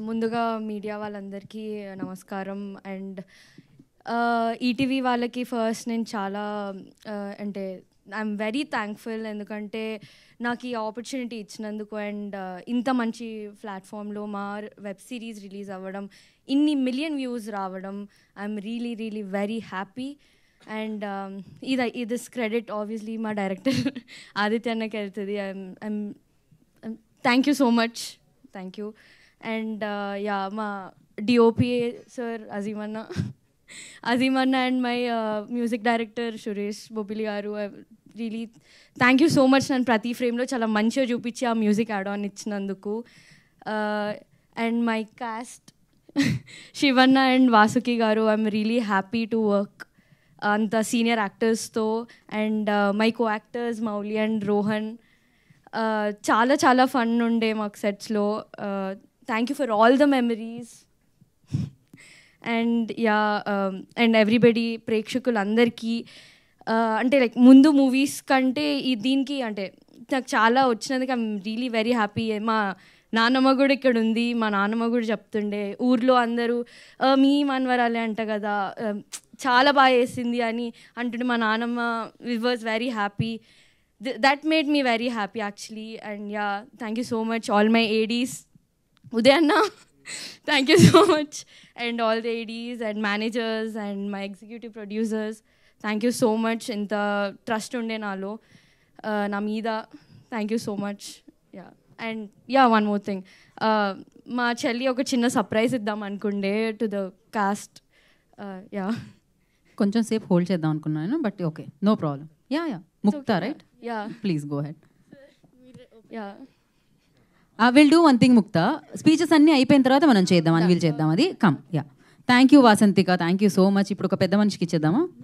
ముందుగా మీడియా వాళ్ళందరికీ నమస్కారం. అండ్ ఈటీవీ వాళ్ళకి ఫస్ట్ నేను చాలా అంటే ఐఎమ్ వెరీ థ్యాంక్ఫుల్, ఎందుకంటే నాకు ఈ ఆపర్చునిటీ ఇచ్చినందుకు. అండ్ ఇంత మంచి ప్లాట్ఫామ్లో మా వెబ్ సిరీస్ రిలీజ్ అవ్వడం, ఇన్ని మిలియన్ వ్యూస్ రావడం, I'm really really very happy. And ఇది క్రెడిట్ ఆబ్వియస్లీ మా డైరెక్టర్ ఆదిత్య అన్నకి వెళ్తుంది. I'm thank you so much, thank you. And yeah, మా డిఓపి సార్ అజీమన్న and my music director Suresh Bobbili గారు, really thank you so much. నన్ను ప్రతి ఫ్రేమ్లో చాలా మంచిగా చూపించి ఆ మ్యూజిక్ యాడ్ ఆన్ ఇచ్చినందుకు. అండ్ మై కాస్ట్ శివన్న అండ్ వాసుకి గారు, I'm really happy to work అంత సీనియర్ యాక్టర్స్తో. And my co actors Mouli and Rohan, చాలా చాలా ఫన్ ఉండే మాకు సెట్స్లో. Thank you for all the memories. And yeah, and everybody, ప్రేక్షకులందరికీ అంటే లైక్ ముందు మూవీస్ కంటే దీనికి అంటే నాకు చాలా వచ్చినందుకు ఐఎమ్ రియలీ వెరీ హ్యాపీ. మా నాన్నమ్మ కూడా ఇక్కడ ఉంది, మా నాన్నమ్మ కూడా చెప్తుండే ఊర్లో అందరూ మీ మనవరాలే అంట కదా, చాలా బాగా వేసింది అని అంటుండే మా నాన్నమ్మ. Was very happy. That made me very happy actually. And yeah, thank you so much all my ADs. Udayanna, thank you so much. And all the ADs and managers and my executive producers, thank you so much. Inta trust unde nalo na meeda, thank you so much. Yeah. And yeah, one more thing, ma chelli oka chinna surprise iddam anukunde to the cast. Yeah, కొంచెం సేపు hold చేద్దాం అనుకున్నాను, but okay, no problem. Yeah yeah, Mukta, right? yeah, please go ahead. yeah. Will do one thing Mukta, speeches అన్నీ అయిపోయిన తర్వాత మనం చేద్దాం, అని వీళ్ళు చేద్దాం అది. Come. Yeah, thank you Vasanthika, thank you so much. ఇప్పుడు ఒక పెద్ద మనిషికి ఇచ్చేద్దామా?